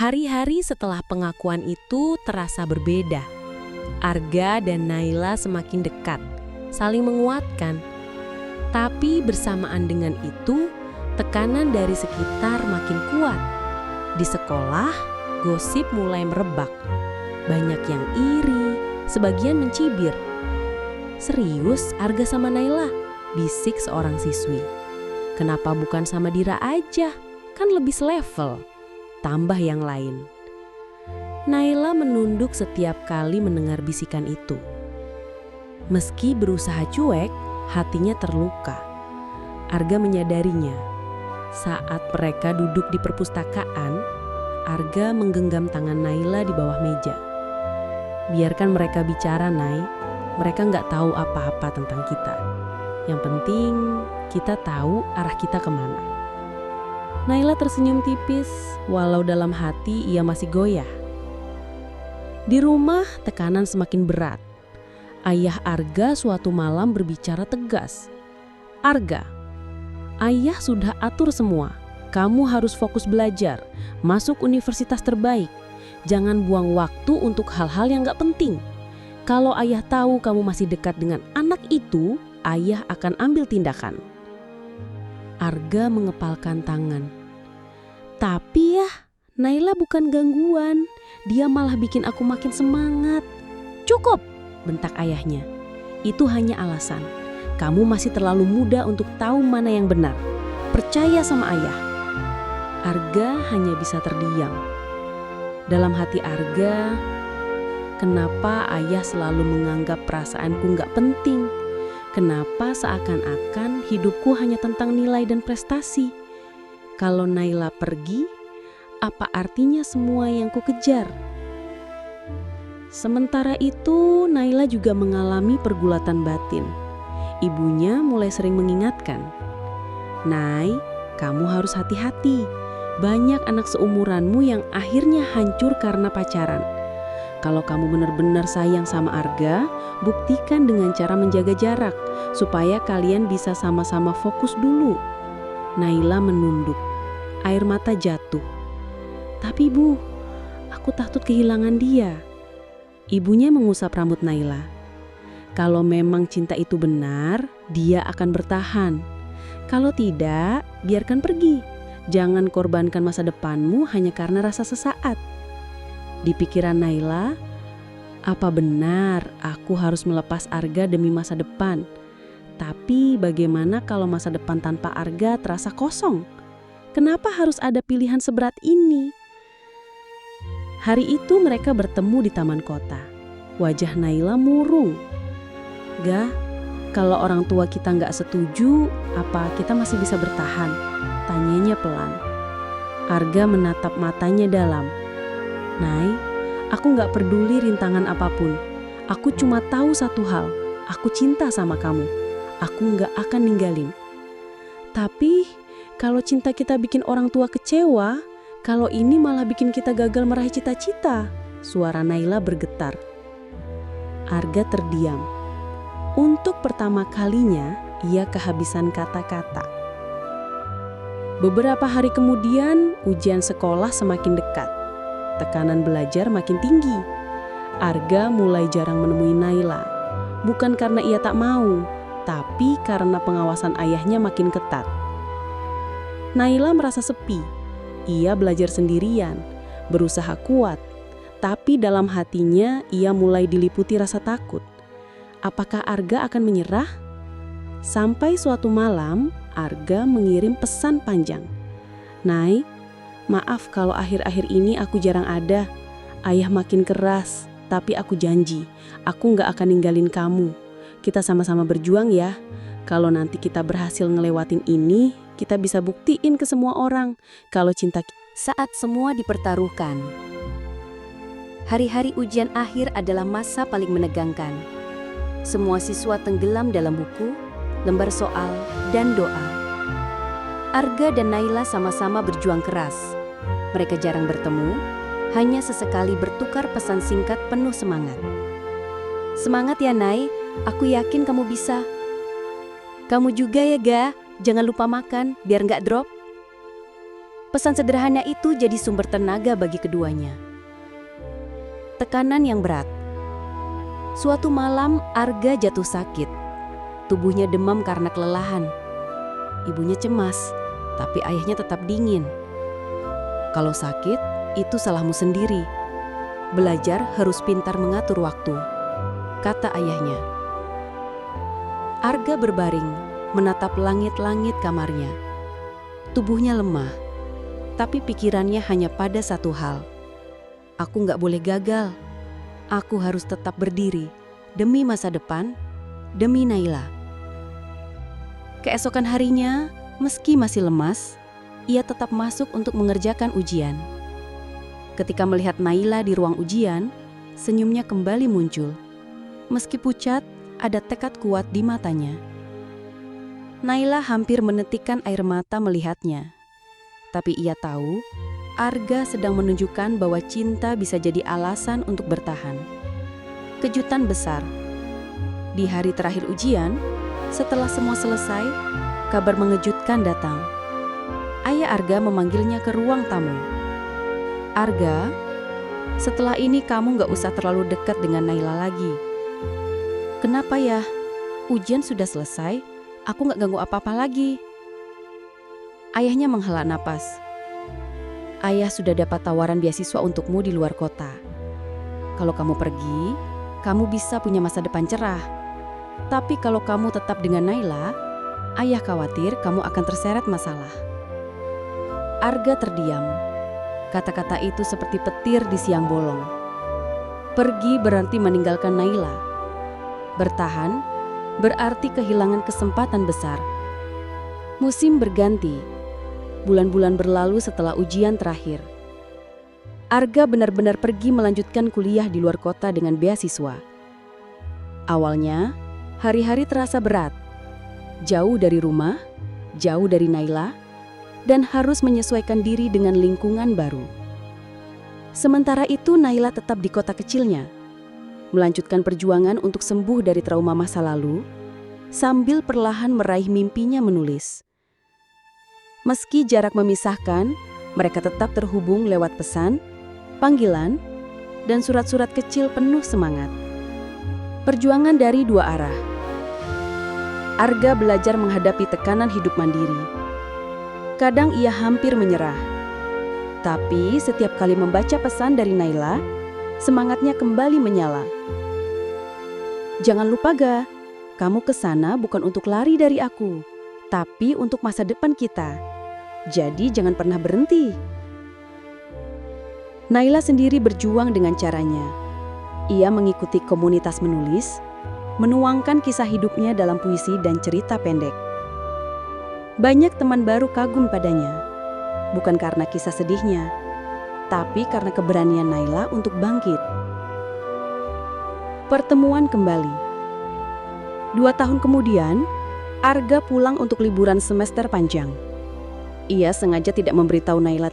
Hari-hari setelah pengakuan itu terasa berbeda. Arga dan Naila semakin dekat, saling menguatkan. Tapi bersamaan dengan itu, tekanan dari sekitar makin kuat. Di sekolah, gosip mulai merebak. Banyak yang iri, sebagian mencibir. "Serius Arga sama Naila?" bisik seorang siswi. "Kenapa bukan sama Dira aja? Kan lebih selevel." Tambah yang lain. Naila menunduk setiap kali mendengar bisikan itu. Meski berusaha cuek, hatinya terluka. Arga menyadarinya. Saat mereka duduk di perpustakaan, Arga menggenggam tangan Naila di bawah meja. "Biarkan mereka bicara, Nay. Mereka nggak tahu apa-apa tentang kita. Yang penting kita tahu arah kita kemana." Naila tersenyum tipis, walau dalam hati ia masih goyah. Di rumah, tekanan semakin berat. Ayah Arga suatu malam berbicara tegas. "Arga, ayah sudah atur semua. Kamu harus fokus belajar, masuk universitas terbaik. Jangan buang waktu untuk hal-hal yang gak penting. Kalau ayah tahu kamu masih dekat dengan anak itu, ayah akan ambil tindakan." Arga mengepalkan tangan. "Tapi ya, Naila bukan gangguan. Dia malah bikin aku makin semangat." "Cukup!" bentak ayahnya. "Itu hanya alasan. Kamu masih terlalu muda untuk tahu mana yang benar. Percaya sama ayah." Arga hanya bisa terdiam. Dalam hati Arga, kenapa ayah selalu menganggap perasaanku gak penting? Kenapa seakan-akan hidupku hanya tentang nilai dan prestasi? Kalau Naila pergi, apa artinya semua yang kukejar? Sementara itu, Naila juga mengalami pergulatan batin. Ibunya mulai sering mengingatkan, "Nay, kamu harus hati-hati. Banyak anak seumuranmu yang akhirnya hancur karena pacaran. Kalau kamu benar-benar sayang sama Arga, buktikan dengan cara menjaga jarak, supaya kalian bisa sama-sama fokus dulu." Naila menunduk. Air mata jatuh. "Tapi Bu, aku takut kehilangan dia." Ibunya mengusap rambut Naila. "Kalau memang cinta itu benar, dia akan bertahan. Kalau tidak, biarkan pergi. Jangan korbankan masa depanmu hanya karena rasa sesaat." Di pikiran Naila, apa benar aku harus melepas Arga demi masa depan? Tapi bagaimana kalau masa depan tanpa Arga terasa kosong? Kenapa harus ada pilihan seberat ini? Hari itu mereka bertemu di taman kota. Wajah Naila murung. "Ga, kalau orang tua kita nggak setuju, apa kita masih bisa bertahan?" tanyanya pelan. Arga menatap matanya dalam. "Nay, aku nggak peduli rintangan apapun. Aku cuma tahu satu hal, aku cinta sama kamu. Aku nggak akan ninggalin." "Tapi kalau cinta kita bikin orang tua kecewa, kalau ini malah bikin kita gagal meraih cita-cita." Suara Naila bergetar. Arga terdiam. Untuk pertama kalinya, ia kehabisan kata-kata. Beberapa hari kemudian, ujian sekolah semakin dekat. Tekanan belajar makin tinggi. Arga mulai jarang menemui Naila. Bukan karena ia tak mau, tapi karena pengawasan ayahnya makin ketat. Naila merasa sepi. Ia belajar sendirian, berusaha kuat. Tapi dalam hatinya ia mulai diliputi rasa takut. Apakah Arga akan menyerah? Sampai suatu malam, Arga mengirim pesan panjang. "Nay, maaf kalau akhir-akhir ini aku jarang ada. Ayah makin keras, tapi aku janji, aku gak akan ninggalin kamu. Kita sama-sama berjuang ya. Kalau nanti kita berhasil ngelewatin ini, kita bisa buktiin ke semua orang kalau cinta kita." Saat semua dipertaruhkan. Hari-hari ujian akhir adalah masa paling menegangkan. Semua siswa tenggelam dalam buku, lembar soal, dan doa. Arga dan Naila sama-sama berjuang keras. Mereka jarang bertemu, hanya sesekali bertukar pesan singkat penuh semangat. "Semangat ya Nay, aku yakin kamu bisa." "Kamu juga ya Ga, jangan lupa makan biar nggak drop." Pesan sederhana itu jadi sumber tenaga bagi keduanya. Tekanan yang berat. Suatu malam, Arga jatuh sakit. Tubuhnya demam karena kelelahan. Ibunya cemas, tapi ayahnya tetap dingin. Kalau sakit, itu salahmu sendiri. Belajar harus pintar mengatur waktu, kata ayahnya. Arga berbaring, menatap langit-langit kamarnya. Tubuhnya lemah, tapi pikirannya hanya pada satu hal. Aku nggak boleh gagal. Aku harus tetap berdiri demi masa depan, demi Naila. Keesokan harinya, meski masih lemas, ia tetap masuk untuk mengerjakan ujian. Ketika melihat Naila di ruang ujian, senyumnya kembali muncul. Meski pucat, ada tekad kuat di matanya. Naila hampir menetikkan air mata melihatnya. Tapi ia tahu, Arga sedang menunjukkan bahwa cinta bisa jadi alasan untuk bertahan. Kejutan besar. Di hari terakhir ujian, setelah semua selesai, kabar mengejutkan datang. Ayah Arga memanggilnya ke ruang tamu. Arga, setelah ini kamu gak usah terlalu dekat dengan Naila lagi. Kenapa ya? Ujian sudah selesai, aku gak ganggu apa-apa lagi. Ayahnya menghela napas. Ayah sudah dapat tawaran beasiswa untukmu di luar kota. Kalau kamu pergi, kamu bisa punya masa depan cerah. Tapi kalau kamu tetap dengan Naila, ayah khawatir kamu akan terseret masalah. Arga terdiam. Kata-kata itu seperti petir di siang bolong. Pergi berarti meninggalkan Naila. Bertahan berarti kehilangan kesempatan besar. Musim berganti. Bulan-bulan berlalu setelah ujian terakhir. Arga benar-benar pergi melanjutkan kuliah di luar kota dengan beasiswa. Awalnya, hari-hari terasa berat. Jauh dari rumah, jauh dari Naila, dan harus menyesuaikan diri dengan lingkungan baru. Sementara itu Naila tetap di kota kecilnya, melanjutkan perjuangan untuk sembuh dari trauma masa lalu, sambil perlahan meraih mimpinya menulis. Meski jarak memisahkan, mereka tetap terhubung lewat pesan, panggilan, dan surat-surat kecil penuh semangat. Perjuangan dari dua arah. Arga belajar menghadapi tekanan hidup mandiri. Kadang ia hampir menyerah. Tapi setiap kali membaca pesan dari Naila, semangatnya kembali menyala. Jangan lupa Ga, kamu kesana bukan untuk lari dari aku, tapi untuk masa depan kita. Jadi jangan pernah berhenti. Naila sendiri berjuang dengan caranya. Ia mengikuti komunitas menulis, menuangkan kisah hidupnya dalam puisi dan cerita pendek. Banyak teman baru kagum padanya, bukan karena kisah sedihnya, tapi karena keberanian Naila untuk bangkit. Pertemuan kembali. 2 tahun kemudian, Arga pulang untuk liburan semester panjang. Ia sengaja tidak memberitahu Naila